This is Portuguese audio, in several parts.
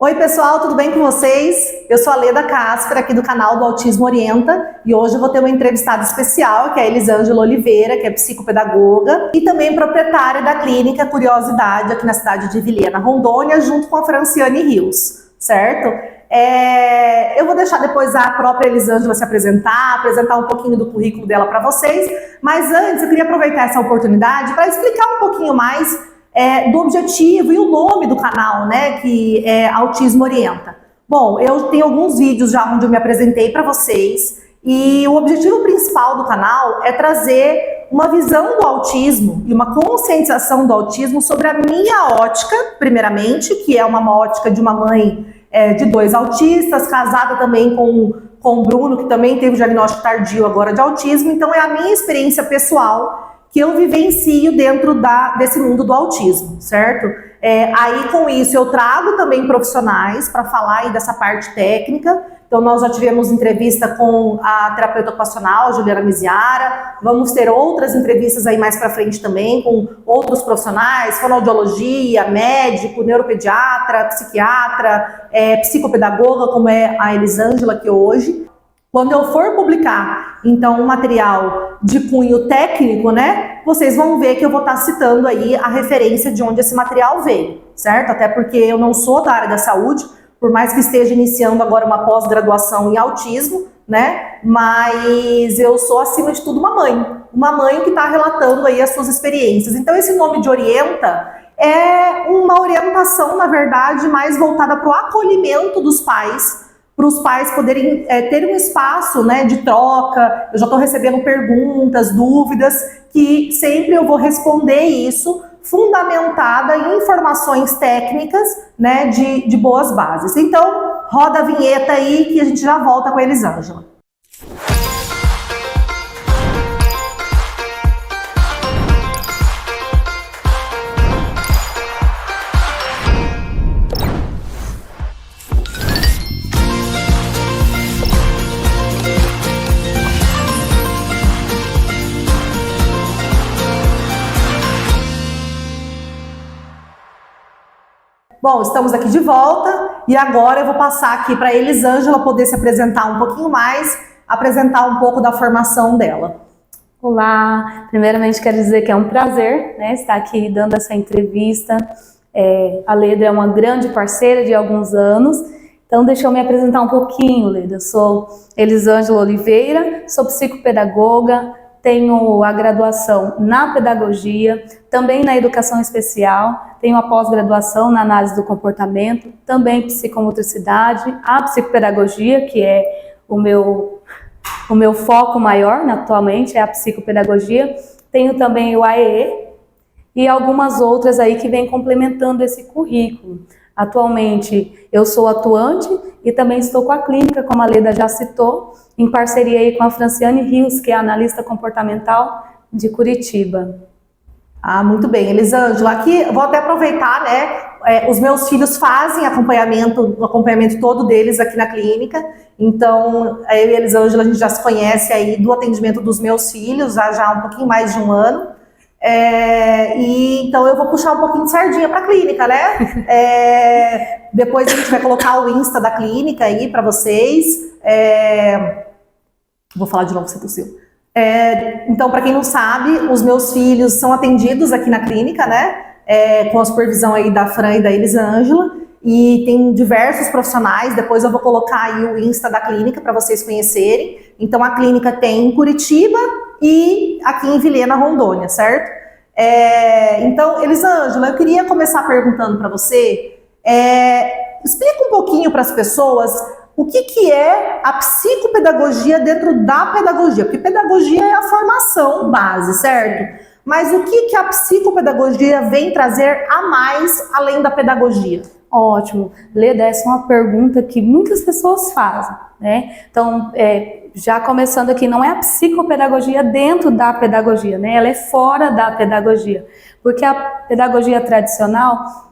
Oi pessoal, tudo bem com vocês? Eu sou a Leda Cáspera, aqui do canal do Autismo Orienta, e hoje eu vou ter uma entrevistada especial, que é a Elisângela Oliveira, que é psicopedagoga e também proprietária da clínica Curiosidade, aqui na cidade de Vilhena, Rondônia, junto com a Franciane Rios, certo? Eu vou deixar depois a própria Elisângela se apresentar um pouquinho do currículo dela para vocês, mas antes eu queria aproveitar essa oportunidade para explicar um pouquinho mais do objetivo e o nome do canal, né, que é Autismo Orienta. Bom, eu tenho alguns vídeos já onde eu me apresentei para vocês e o objetivo principal do canal é trazer uma visão do autismo e uma conscientização do autismo sobre a minha ótica, primeiramente, que é uma ótica de uma mãe de 2 autistas, casada também com o Bruno, que também teve o diagnóstico tardio agora de autismo, então é a minha experiência pessoal que eu vivencio dentro desse mundo do autismo, certo? Aí com isso eu trago também profissionais para falar aí dessa parte técnica. Então nós já tivemos entrevista com a terapeuta ocupacional, Juliana Miziara, vamos ter outras entrevistas aí mais para frente também com outros profissionais, fonoaudiologia, médico, neuropediatra, psiquiatra, psicopedagoga, como é a Elisângela aqui hoje. Quando eu for publicar, então, um material de cunho técnico, né, vocês vão ver que eu vou estar citando aí a referência de onde esse material veio, certo? Até porque eu não sou da área da saúde, por mais que esteja iniciando agora uma pós-graduação em autismo, né, mas eu sou, acima de tudo, uma mãe que está relatando aí as suas experiências. Então, esse nome de Orienta é uma orientação, na verdade, mais voltada para o acolhimento dos pais, para os pais poderem ter um espaço, né, de troca. Eu já estou recebendo perguntas, dúvidas, que sempre eu vou responder isso, fundamentada em informações técnicas, né, de boas bases. Então, roda a vinheta aí que a gente já volta com a Elisângela. Bom, estamos aqui de volta e agora eu vou passar aqui para a Elisângela poder se apresentar um pouquinho mais, apresentar um pouco da formação dela. Olá, primeiramente quero dizer que é um prazer, né, estar aqui dando essa entrevista. A Leda é uma grande parceira de alguns anos, então deixa eu me apresentar um pouquinho, Leda. Eu sou Elisângela Oliveira, sou psicopedagoga, tenho a graduação na pedagogia, também na educação especial, tenho a pós-graduação na análise do comportamento, também psicomotricidade, a psicopedagogia, que é o meu foco maior, né, atualmente, é a psicopedagogia. Tenho também o AEE e algumas outras aí que vêm complementando esse currículo. Atualmente eu sou atuante e também estou com a clínica, como a Leda já citou, em parceria aí com a Franciane Rios, que é analista comportamental de Curitiba. Ah, muito bem, Elisângela. Aqui eu vou até aproveitar, né? Os meus filhos fazem o acompanhamento todo deles aqui na clínica. Então, eu e a Elisângela, a gente já se conhece aí do atendimento dos meus filhos há já um pouquinho mais de um ano. Então eu vou puxar um pouquinho de sardinha para a clínica, né? Depois a gente vai colocar o Insta da clínica aí para vocês. Vou falar de novo se possível. Então, para quem não sabe, os meus filhos são atendidos aqui na clínica, né? Com a supervisão aí da Fran e da Elisângela. E tem diversos profissionais, depois eu vou colocar aí o Insta da clínica para vocês conhecerem. Então a clínica tem em Curitiba e aqui em Vilhena, Rondônia, certo? Então, Elisângela, eu queria começar perguntando para você, explica um pouquinho para as pessoas o que é a psicopedagogia dentro da pedagogia, porque pedagogia é a formação base, certo? Mas o que a psicopedagogia vem trazer a mais além da pedagogia? Ótimo. Leda, essa é uma pergunta que muitas pessoas fazem, né? Então, já começando aqui, não é a psicopedagogia dentro da pedagogia, né? Ela é fora da pedagogia. Porque a pedagogia tradicional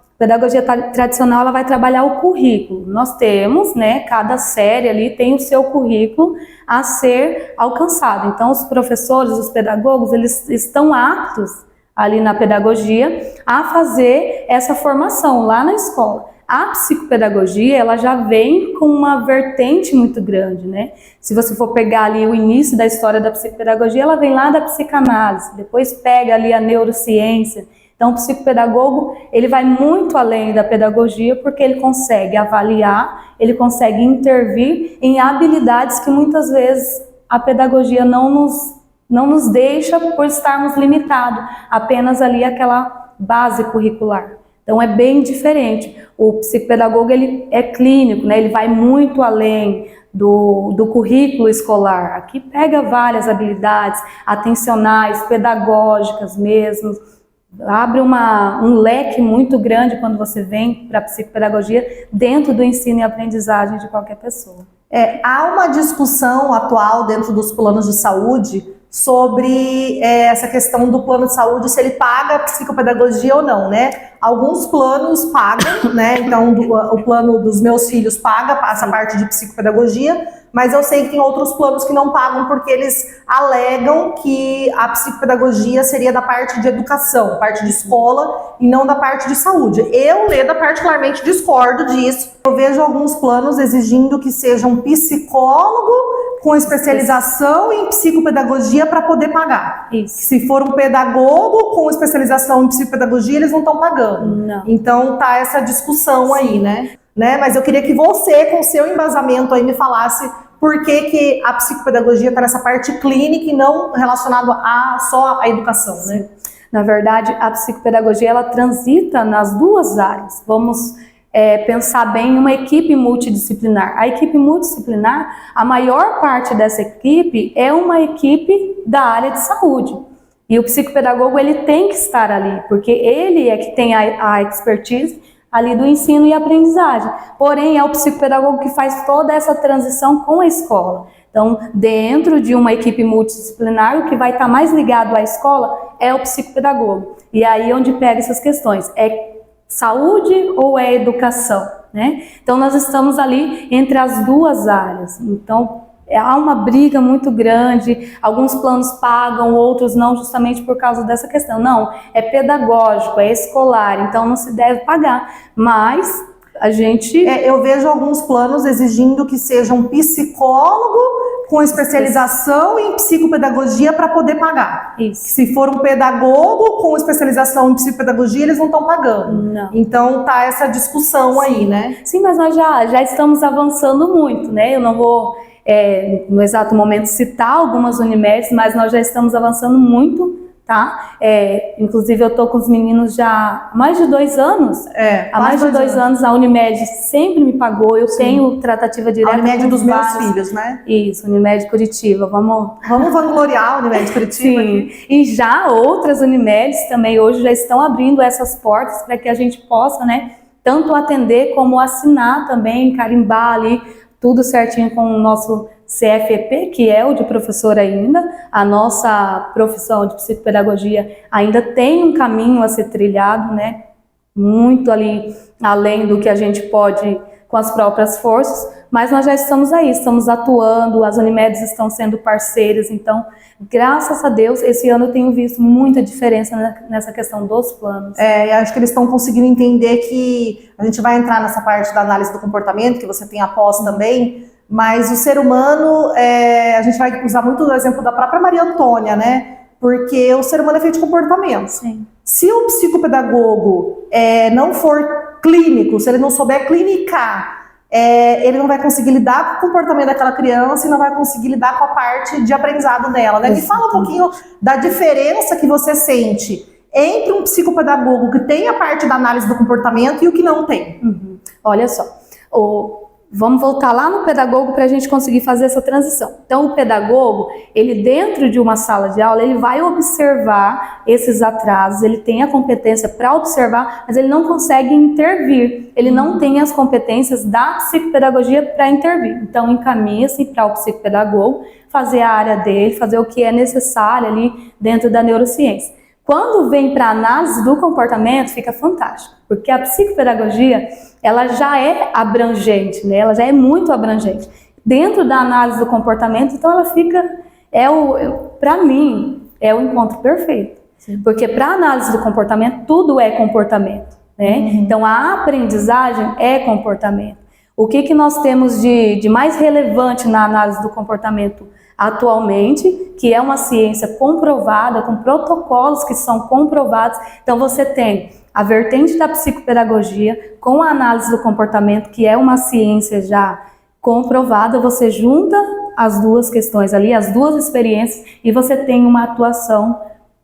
ela vai trabalhar o currículo. Nós temos, né, cada série ali tem o seu currículo a ser alcançado. Então, os professores, os pedagogos, eles estão aptos ali na pedagogia a fazer essa formação lá na escola. A psicopedagogia, ela já vem com uma vertente muito grande, né? Se você for pegar ali o início da história da psicopedagogia, ela vem lá da psicanálise, depois pega ali a neurociência. Então, o psicopedagogo, ele vai muito além da pedagogia, porque ele consegue avaliar, ele consegue intervir em habilidades que muitas vezes a pedagogia não nos deixa por estarmos limitados apenas ali àquela base curricular. Então é bem diferente. O psicopedagogo, ele é clínico, né? Ele vai muito além do currículo escolar. Aqui pega várias habilidades atencionais, pedagógicas mesmo. Abre um leque muito grande quando você vem para a psicopedagogia dentro do ensino e aprendizagem de qualquer pessoa. Há uma discussão atual dentro dos planos de saúde sobre essa questão do plano de saúde, se ele paga a psicopedagogia ou não, né? Alguns planos pagam, né? Então, o plano dos meus filhos paga essa parte de psicopedagogia, mas eu sei que tem outros planos que não pagam porque eles alegam que a psicopedagogia seria da parte de educação, parte de escola, e não da parte de saúde. Eu, Leda, particularmente discordo disso. Eu vejo alguns planos exigindo que seja um psicólogo com especialização em psicopedagogia para poder pagar. Isso. Se for um pedagogo com especialização em psicopedagogia, eles não estão pagando. Não. Então tá essa discussão aí, né? Mas eu queria que você, com seu embasamento aí, me falasse por que a psicopedagogia está nessa parte clínica e não relacionado só à educação, né? Na verdade, a psicopedagogia, ela transita nas duas áreas. Vamos pensar bem em uma equipe multidisciplinar. A equipe multidisciplinar, a maior parte dessa equipe é uma equipe da área de saúde. E o psicopedagogo, ele tem que estar ali, porque ele é que tem a expertise ali do ensino e aprendizagem. Porém, é o psicopedagogo que faz toda essa transição com a escola. Então, dentro de uma equipe multidisciplinar, o que vai estar mais ligado à escola é o psicopedagogo. E aí onde pega essas questões. É saúde ou é educação, né? Então, nós estamos ali entre as duas áreas. Então, há uma briga muito grande, alguns planos pagam, outros não, justamente por causa dessa questão. Não, é pedagógico, é escolar, então não se deve pagar. Mas a gente... eu vejo alguns planos exigindo que seja um psicólogo com especialização em psicopedagogia para poder pagar. Isso. Se for um pedagogo com especialização em psicopedagogia, eles não estão pagando. Não. Então tá essa discussão aí, né? Sim, mas nós já estamos avançando muito, né? Eu não vou... no exato momento citar algumas Unimedes, mas nós já estamos avançando muito, tá? Inclusive eu tô com os meninos já há mais de 2 anos. Há mais de 2 anos a Unimed sempre me pagou, eu tenho tratativa direta. A Unimed dos meus vários filhos, né? Isso, Unimed Curitiba, vamos vangloriar a Unimed Curitiba. Sim, e já outras Unimedes também hoje já estão abrindo essas portas para que a gente possa, né, tanto atender como assinar também, carimbar ali tudo certinho com o nosso CFEP, que é o de professor ainda. A nossa profissão de psicopedagogia ainda tem um caminho a ser trilhado, né? Muito ali além do que a gente pode com as próprias forças, mas nós já estamos aí, estamos atuando, as Unimedes estão sendo parceiras, então, graças a Deus, esse ano eu tenho visto muita diferença nessa questão dos planos. Eu acho que eles estão conseguindo entender que a gente vai entrar nessa parte da análise do comportamento, que você tem após também, mas o ser humano, a gente vai usar muito o exemplo da própria Maria Antônia, né? Porque o ser humano é feito de comportamento. Sim. Se o psicopedagogo não for clínico, se ele não souber clinicar, ele não vai conseguir lidar com o comportamento daquela criança e não vai conseguir lidar com a parte de aprendizado dela, né? Me fala um pouquinho da diferença que você sente entre um psicopedagogo que tem a parte da análise do comportamento e o que não tem. Olha só, vamos voltar lá no pedagogo para a gente conseguir fazer essa transição. Então, o pedagogo, ele dentro de uma sala de aula, ele vai observar esses atrasos, ele tem a competência para observar, mas ele não consegue intervir. Ele não tem as competências da psicopedagogia para intervir. Então, encaminha-se para o psicopedagogo fazer a área dele, fazer o que é necessário ali dentro da neurociência. Quando vem para a análise do comportamento, fica fantástico, porque a psicopedagogia, ela já é abrangente, né? Ela já é muito abrangente. Dentro da análise do comportamento, então ela fica, para mim, é o encontro perfeito. Sim. Porque para a análise do comportamento, tudo é comportamento, né? né? Então, a aprendizagem é comportamento. O que nós temos de mais relevante na análise do comportamento atualmente, que é uma ciência comprovada, com protocolos que são comprovados. Então, você tem a vertente da psicopedagogia com a análise do comportamento, que é uma ciência já comprovada, você junta as duas questões ali, as duas experiências, e você tem uma atuação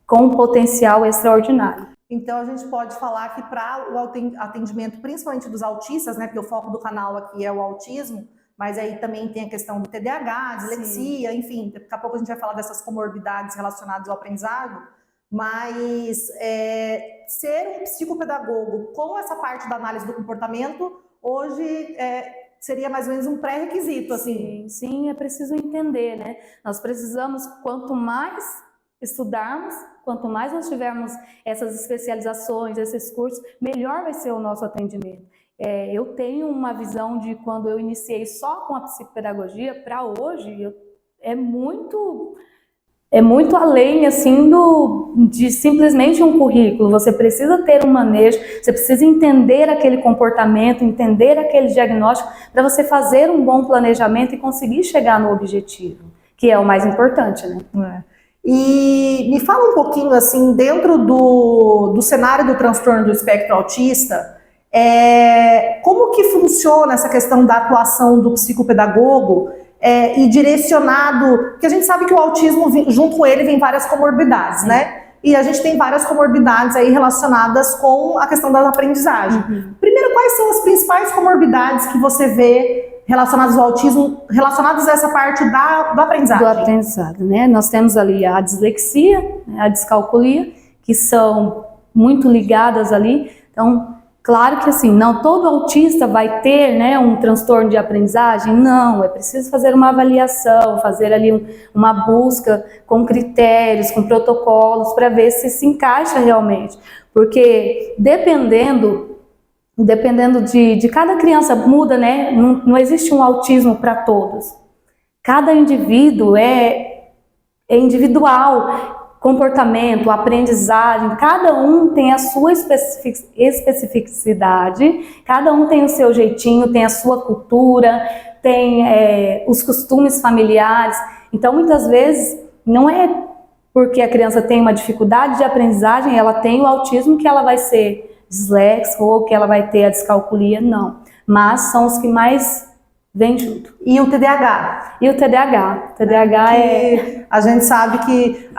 com um potencial extraordinário. Então a gente pode falar que para o atendimento, principalmente dos autistas, né, porque o foco do canal aqui é o autismo, mas aí também tem a questão do TDAH, dislexia, enfim, daqui a pouco a gente vai falar dessas comorbidades relacionadas ao aprendizado, mas ser um psicopedagogo com essa parte da análise do comportamento, hoje seria mais ou menos um pré-requisito, assim. Sim, é preciso entender, né? Nós precisamos, quanto mais estudarmos, quanto mais nós tivermos essas especializações, esses cursos, melhor vai ser o nosso atendimento. Eu tenho uma visão de quando eu iniciei só com a psicopedagogia, para hoje, é muito além, assim, de simplesmente um currículo. Você precisa ter um manejo, você precisa entender aquele comportamento, entender aquele diagnóstico, para você fazer um bom planejamento e conseguir chegar no objetivo, que é o mais importante, né? E me fala um pouquinho, assim, dentro do cenário do transtorno do espectro autista, como que funciona essa questão da atuação do psicopedagogo e direcionado, porque a gente sabe que o autismo, junto com ele, vem várias comorbidades, né? E a gente tem várias comorbidades aí relacionadas com a questão da aprendizagem. Primeiro, quais são as principais comorbidades que você vê relacionadas ao autismo, relacionadas a essa parte do aprendizagem? Do aprendizado, né? Nós temos ali a dislexia, a descalculia, que são muito ligadas ali. Então, claro que assim, não todo autista vai ter, né, um transtorno de aprendizagem, não, é preciso fazer uma avaliação, fazer ali uma busca com critérios, com protocolos, para ver se encaixa realmente, porque dependendo de cada criança muda, né, não existe um autismo para todos, cada indivíduo é individual, comportamento, aprendizagem, cada um tem a sua especificidade, cada um tem o seu jeitinho, tem a sua cultura, tem os costumes familiares. Então, muitas vezes, não é porque a criança tem uma dificuldade de aprendizagem, ela tem o autismo, que ela vai ser disléxica ou que ela vai ter a descalculia, não. Mas são os que mais vem junto. E o TDAH? E o TDAH. A gente sabe que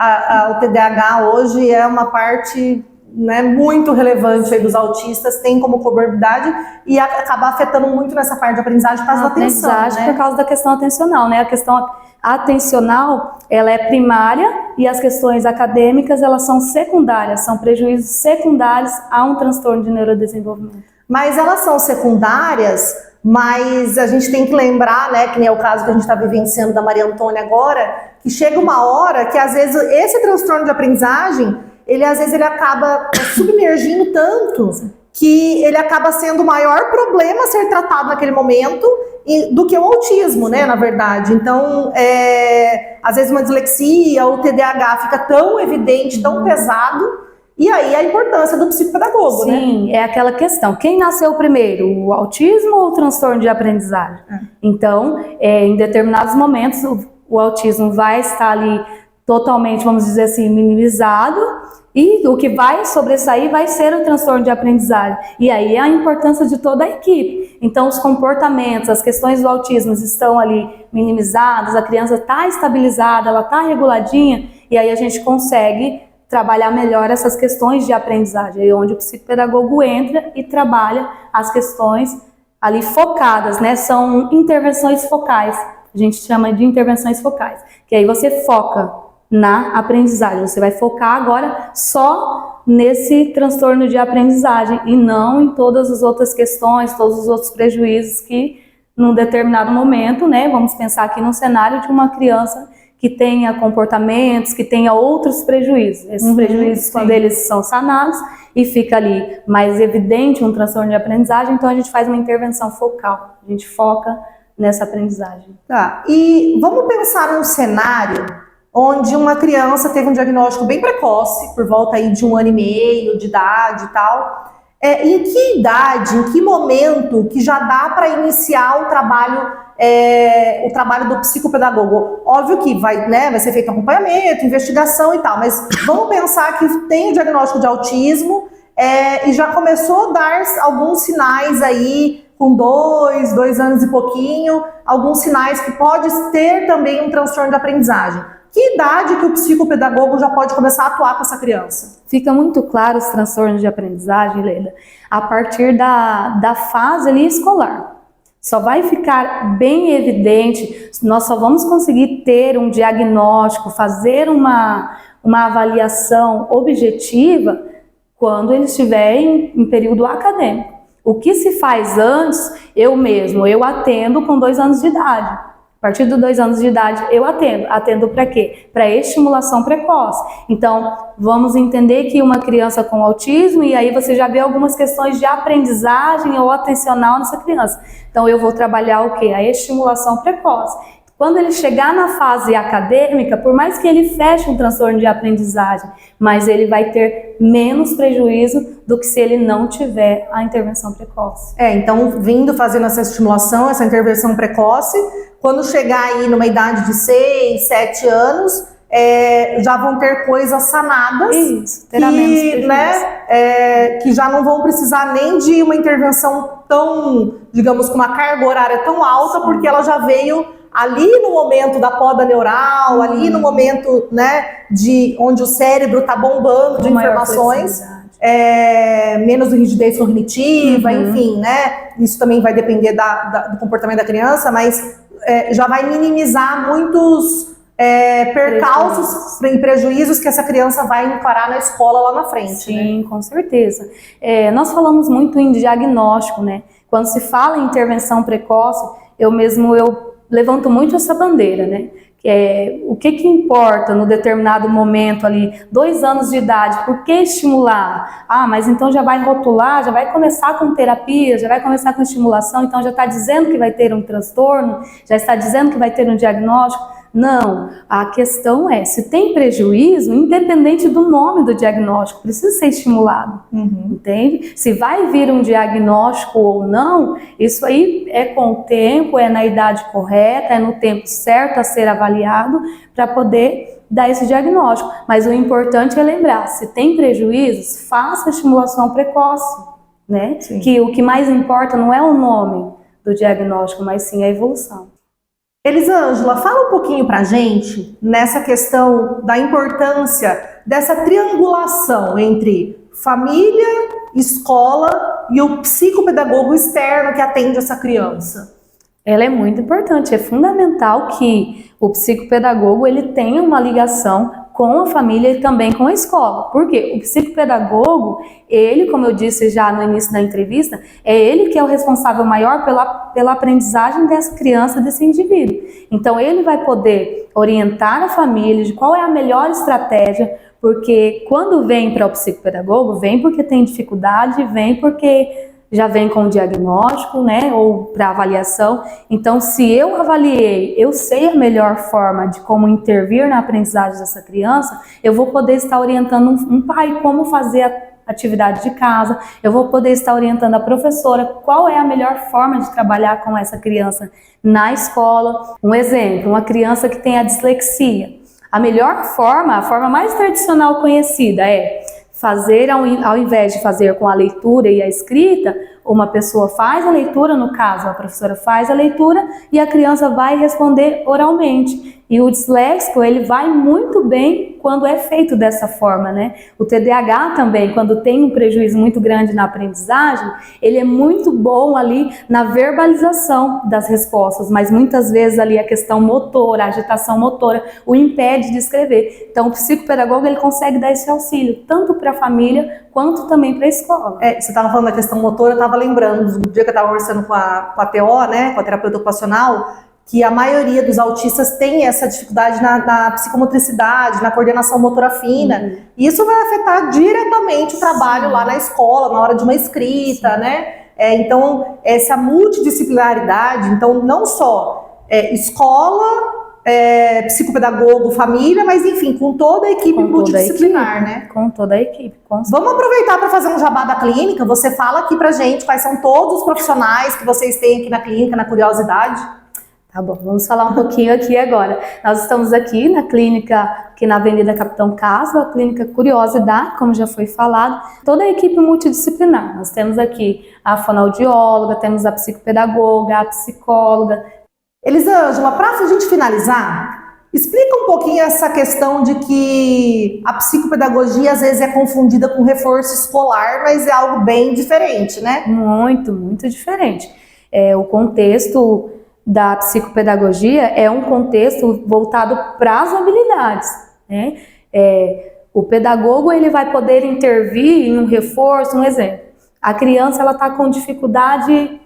o TDAH hoje é uma parte, né, muito relevante aí dos autistas, tem como comorbidade e acaba afetando muito nessa parte de aprendizagem por causa da atenção, né? Por causa da questão atencional, né? A questão atencional, ela é primária e as questões acadêmicas, elas são secundárias, são prejuízos secundários a um transtorno de neurodesenvolvimento. Mas elas são secundárias, mas a gente tem que lembrar, né, que nem é o caso que a gente está vivenciando da Maria Antônia agora, que chega uma hora que às vezes esse transtorno de aprendizagem, ele acaba submergindo tanto que ele acaba sendo o maior problema a ser tratado naquele momento do que o autismo, né, na verdade. Então, às vezes uma dislexia ou TDAH fica tão evidente, tão pesado. E aí a importância do psicopedagogo, né? Sim, é aquela questão. Quem nasceu primeiro, o autismo ou o transtorno de aprendizagem? Então, em determinados momentos, o autismo vai estar ali totalmente, vamos dizer assim, minimizado, e o que vai sobressair vai ser o transtorno de aprendizagem. E aí é a importância de toda a equipe. Então, os comportamentos, as questões do autismo estão ali minimizadas, a criança está estabilizada, ela está reguladinha, e aí a gente consegue trabalhar melhor essas questões de aprendizagem, aí onde o psicopedagogo entra e trabalha as questões ali focadas, né? São intervenções focais, a gente chama de intervenções focais, que aí você foca na aprendizagem, você vai focar agora só nesse transtorno de aprendizagem e não em todas as outras questões, todos os outros prejuízos que num determinado momento, né? Vamos pensar aqui num cenário de uma criança que tenha comportamentos, que tenha outros prejuízos. Esses prejuízos, sim, quando eles são sanados e fica ali mais evidente um transtorno de aprendizagem, então a gente faz uma intervenção focal, a gente foca nessa aprendizagem. Tá, e vamos pensar num cenário onde uma criança teve um diagnóstico bem precoce, por volta aí de 1 ano e meio de idade e tal, em que idade, em que momento que já dá para iniciar o trabalho do psicopedagogo? Óbvio que vai ser feito acompanhamento, investigação e tal, mas vamos pensar que tem o diagnóstico de autismo e já começou a dar alguns sinais aí, com 2 anos e pouquinho, alguns sinais que pode ter também um transtorno de aprendizagem. Que idade que o psicopedagogo já pode começar a atuar com essa criança? Fica muito claro os transtornos de aprendizagem, Leila, a partir da fase ali escolar. Só vai ficar bem evidente, nós só vamos conseguir ter um diagnóstico, fazer uma avaliação objetiva quando ele estiver em período acadêmico. O que se faz antes, eu atendo com 2 anos de idade. A partir dos 2 anos de idade, eu atendo. Atendo para quê? Para estimulação precoce. Então, vamos entender que uma criança com autismo, e aí você já vê algumas questões de aprendizagem ou atencional nessa criança. Então, eu vou trabalhar o quê? A estimulação precoce. Quando ele chegar na fase acadêmica, por mais que ele feche um transtorno de aprendizagem, mas ele vai ter menos prejuízo do que se ele não tiver a intervenção precoce. Então, fazendo essa estimulação, essa intervenção precoce, quando chegar aí numa idade de 6, 7 anos, já vão ter coisas sanadas. Isso, terá menos prejuízo. Que já não vão precisar nem de uma intervenção tão, digamos, com uma carga horária tão alta, sim, porque ela já veio ali no momento da poda neural, ali no momento, de onde o cérebro está bombando de informações, menos rigidez cognitiva, enfim, isso também vai depender do comportamento da criança, mas já vai minimizar muitos percalços e prejuízos que essa criança vai encarar na escola lá na frente. Sim, com certeza. Nós falamos muito em diagnóstico, Quando se fala em intervenção precoce, eu levanto muito essa bandeira, Que o que importa no determinado momento ali, 2 anos de idade, por que estimular? Mas então já vai rotular, já vai começar com terapia, já vai começar com estimulação, então já está dizendo que vai ter um transtorno, já está dizendo que vai ter um diagnóstico. Não, a questão se tem prejuízo, independente do nome do diagnóstico, precisa ser estimulado, entende? Se vai vir um diagnóstico ou não, isso aí é com o tempo, é na idade correta, é no tempo certo a ser avaliado para poder dar esse diagnóstico. Mas o importante é lembrar, se tem prejuízos, faça a estimulação precoce, Que o que mais importa não é o nome do diagnóstico, mas sim a evolução. Elisângela, fala um pouquinho pra gente nessa questão da importância dessa triangulação entre família, escola e o psicopedagogo externo que atende essa criança. Ela é muito importante, é fundamental que o psicopedagogo ele tenha uma ligação com a família e também com a escola. Por quê? O psicopedagogo, ele, como eu disse já no início da entrevista, é ele que é o responsável maior pela aprendizagem dessa criança, desse indivíduo. Então, ele vai poder orientar a família de qual é a melhor estratégia, porque quando vem para o psicopedagogo, vem porque tem dificuldade, vem porque já vem com o diagnóstico, ou para avaliação. Então, se eu avaliei, eu sei a melhor forma de como intervir na aprendizagem dessa criança, eu vou poder estar orientando um pai como fazer a atividade de casa, eu vou poder estar orientando a professora qual é a melhor forma de trabalhar com essa criança na escola. Um exemplo, uma criança que tem a dislexia. A melhor forma, a forma mais tradicional conhecida fazer, ao invés de fazer com a leitura e a escrita, uma pessoa faz a leitura, no caso, a professora faz a leitura e a criança vai responder oralmente. E o disléxico, ele vai muito bem quando é feito dessa forma, O TDAH também, quando tem um prejuízo muito grande na aprendizagem, ele é muito bom ali na verbalização das respostas, mas muitas vezes ali a questão motora, a agitação motora, o impede de escrever. Então, o psicopedagogo, ele consegue dar esse auxílio, tanto para a família, quanto também para a escola. Você estava falando da questão motora, eu estava lembrando do dia que eu estava conversando com a TO, com a terapeuta ocupacional, que a maioria dos autistas tem essa dificuldade na psicomotricidade, na coordenação motora fina. E isso vai afetar diretamente o trabalho lá na escola, na hora de uma escrita, Então, essa multidisciplinaridade, então não só escola, psicopedagogo, família, mas enfim, com toda a equipe multidisciplinar, né? Com toda a equipe. Vamos aproveitar para fazer um jabá da clínica. Você fala aqui pra gente quais são todos os profissionais que vocês têm aqui na clínica, na Curiosidade. Tá bom, vamos falar um pouquinho aqui agora. Nós estamos aqui na clínica, aqui na Avenida Capitão Castro, a clínica Curiosidade, como já foi falado, toda a equipe multidisciplinar. Nós temos aqui a fonoaudióloga, temos a psicopedagoga, a psicóloga. Elisângela, para a gente finalizar, explica um pouquinho essa questão de que a psicopedagogia às vezes é confundida com reforço escolar, mas é algo bem diferente, né? Muito, muito diferente. O contexto da psicopedagogia é um contexto voltado para as habilidades, né? O pedagogo ele vai poder intervir em um reforço, um exemplo. A criança ela está com dificuldade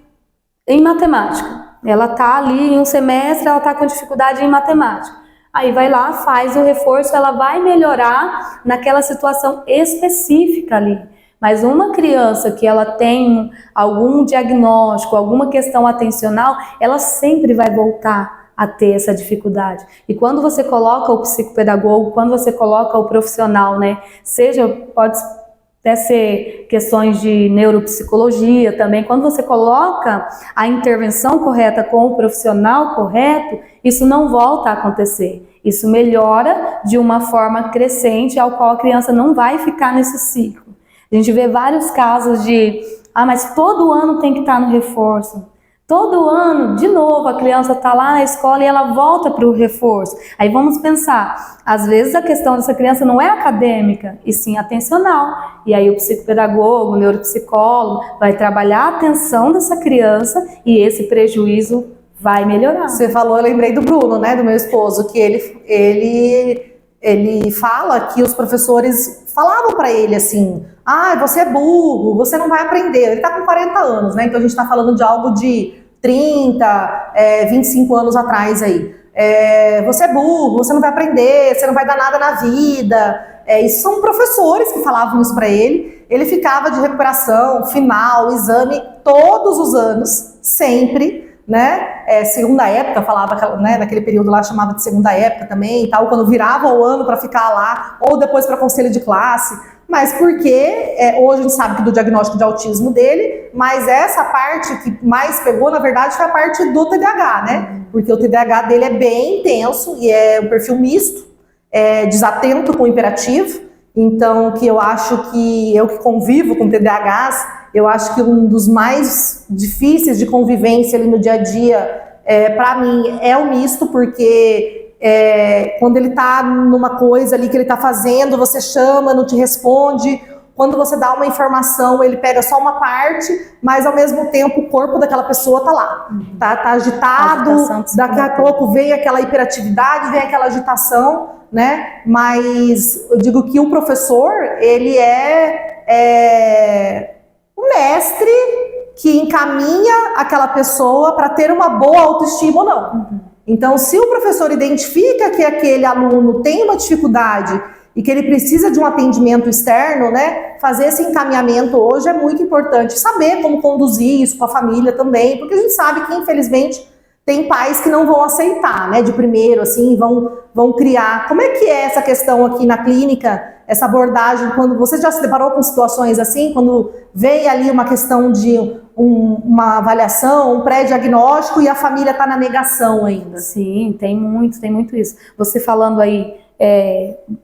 em matemática. Ela está ali em um semestre, ela está com dificuldade em matemática. Aí vai lá, faz o reforço, ela vai melhorar naquela situação específica ali. Mas uma criança que ela tem algum diagnóstico, alguma questão atencional, ela sempre vai voltar a ter essa dificuldade. E quando você coloca o psicopedagogo, quando você coloca o profissional, né, pode até ser questões de neuropsicologia também, quando você coloca a intervenção correta com o profissional correto, isso não volta a acontecer. Isso melhora de uma forma crescente, ao qual a criança não vai ficar nesse ciclo. A gente vê vários casos de, mas todo ano tem que estar no reforço. Todo ano, de novo, a criança está lá na escola e ela volta para o reforço. Aí vamos pensar, às vezes a questão dessa criança não é acadêmica, e sim atencional. E aí o psicopedagogo, o neuropsicólogo vai trabalhar a atenção dessa criança e esse prejuízo vai melhorar. Você falou, eu lembrei do Bruno, né, do meu esposo, que ele fala que os professores falavam para ele assim, você é burro, você não vai aprender. Ele está com 40 anos, né? Então a gente está falando de algo de 30, 25 anos atrás aí. Você é burro, você não vai aprender, você não vai dar nada na vida. Isso são professores que falavam isso para ele. Ele ficava de recuperação, final, exame, todos os anos, sempre, né? Segunda época, falava, né? Naquele período lá chamava de segunda época também e tal, quando virava o ano para ficar lá, ou depois para conselho de classe. Mas porque hoje a gente sabe que do diagnóstico de autismo dele, mas essa parte que mais pegou, na verdade, foi a parte do TDAH, né? Porque o TDAH dele é bem intenso e é um perfil misto, desatento com hiperativo. Então, que eu acho que eu que convivo com TDAHs, eu acho que um dos mais difíceis de convivência ali no dia a dia, para mim, é o misto, porque quando ele tá numa coisa ali que ele tá fazendo, você chama, não te responde. Quando você dá uma informação, ele pega só uma parte, mas ao mesmo tempo o corpo daquela pessoa tá lá, tá agitado, daqui a pouco vem aquela hiperatividade, vem aquela agitação, né? Mas eu digo que o professor, ele é o mestre que encaminha aquela pessoa para ter uma boa autoestima ou não. Então, se o professor identifica que aquele aluno tem uma dificuldade e que ele precisa de um atendimento externo, né, fazer esse encaminhamento hoje é muito importante. Saber como conduzir isso com a família também, porque a gente sabe que, infelizmente, tem pais que não vão aceitar, né, de primeiro, assim, vão criar. Como é que é essa questão aqui na clínica, essa abordagem, quando você já se deparou com situações assim, quando vem ali uma questão de uma avaliação, um pré-diagnóstico e a família está na negação ainda? Sim, tem muito isso. Você falando aí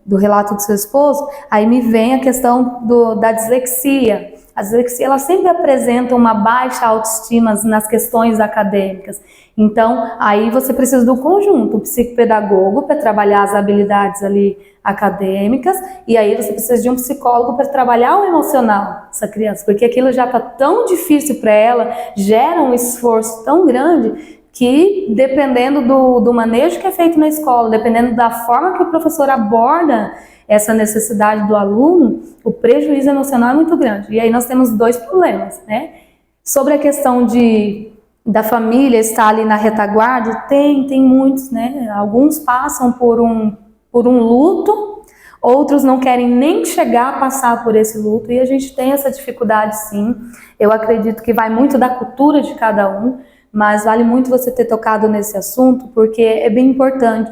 do relato do seu esposo, aí me vem a questão da dislexia. A dislexia, ela sempre apresenta uma baixa autoestima nas questões acadêmicas. Então, aí você precisa do conjunto, o psicopedagogo para trabalhar as habilidades ali acadêmicas, e aí você precisa de um psicólogo para trabalhar o emocional dessa criança, porque aquilo já está tão difícil para ela, gera um esforço tão grande que, dependendo do manejo que é feito na escola, dependendo da forma que o professor aborda essa necessidade do aluno, o prejuízo emocional é muito grande. E aí nós temos dois problemas, né? Sobre a questão da família estar ali na retaguarda, tem muitos, né? Alguns passam por um luto, outros não querem nem chegar a passar por esse luto, e a gente tem essa dificuldade sim. Eu acredito que vai muito da cultura de cada um, mas vale muito você ter tocado nesse assunto, porque é bem importante.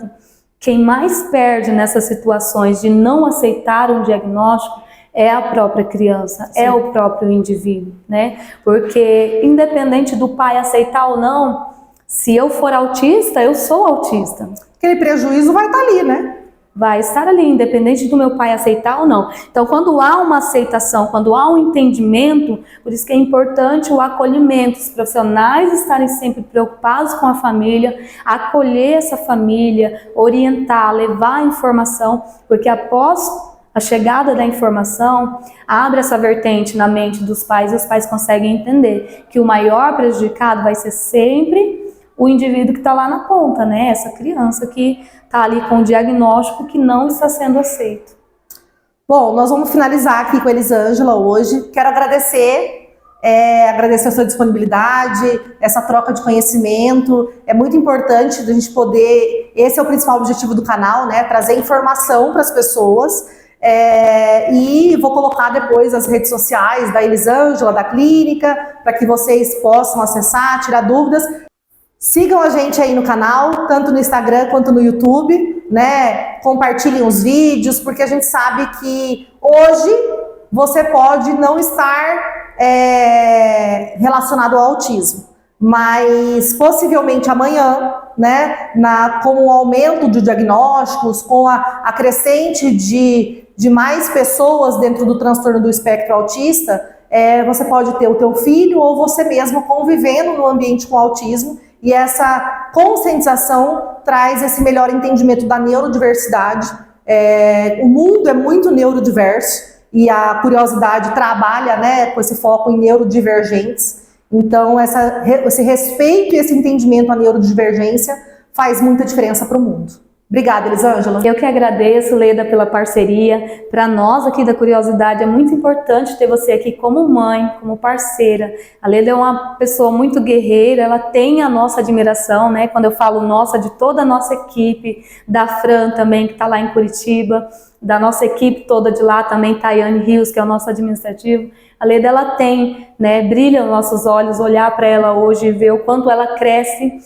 Quem mais perde nessas situações de não aceitar um diagnóstico é a própria criança, sim, é o próprio indivíduo, né? Porque independente do pai aceitar ou não, se eu for autista, eu sou autista. Aquele prejuízo vai estar ali, né? Vai estar ali, independente do meu pai aceitar ou não. Então, quando há uma aceitação, quando há um entendimento, por isso que é importante o acolhimento, os profissionais estarem sempre preocupados com a família, acolher essa família, orientar, levar a informação, porque após a chegada da informação, abre essa vertente na mente dos pais e os pais conseguem entender que o maior prejudicado vai ser sempre o indivíduo que está lá na ponta, né? Essa criança que está ali com o diagnóstico que não está sendo aceito. Bom, nós vamos finalizar aqui com a Elisângela hoje. Quero agradecer a sua disponibilidade, essa troca de conhecimento. É muito importante a gente poder, esse é o principal objetivo do canal, né? Trazer informação para as pessoas. E vou colocar depois as redes sociais da Elisângela, da clínica, para que vocês possam acessar, tirar dúvidas. Sigam a gente aí no canal, tanto no Instagram quanto no YouTube, né? Compartilhem os vídeos, porque a gente sabe que hoje você pode não estar relacionado ao autismo, mas possivelmente amanhã, né? Com o aumento de diagnósticos, com a crescente de mais pessoas dentro do transtorno do espectro autista, você pode ter o teu filho ou você mesmo convivendo no ambiente com autismo. E essa conscientização traz esse melhor entendimento da neurodiversidade. O mundo é muito neurodiverso e a curiosidade trabalha, né, com esse foco em neurodivergentes. Então, esse respeito e esse entendimento à neurodivergência faz muita diferença para o mundo. Obrigada, Elisângela. Eu que agradeço, Leda, pela parceria. Para nós aqui da Curiosidade é muito importante ter você aqui como mãe, como parceira. A Leda é uma pessoa muito guerreira, ela tem a nossa admiração, né? Quando eu falo nossa, de toda a nossa equipe, da Fran também, que está lá em Curitiba, da nossa equipe toda de lá também, Tayane Rios, que é o nosso administrativo. A Leda, ela tem, né? Brilha nos nossos olhos, olhar para ela hoje e ver o quanto ela cresce.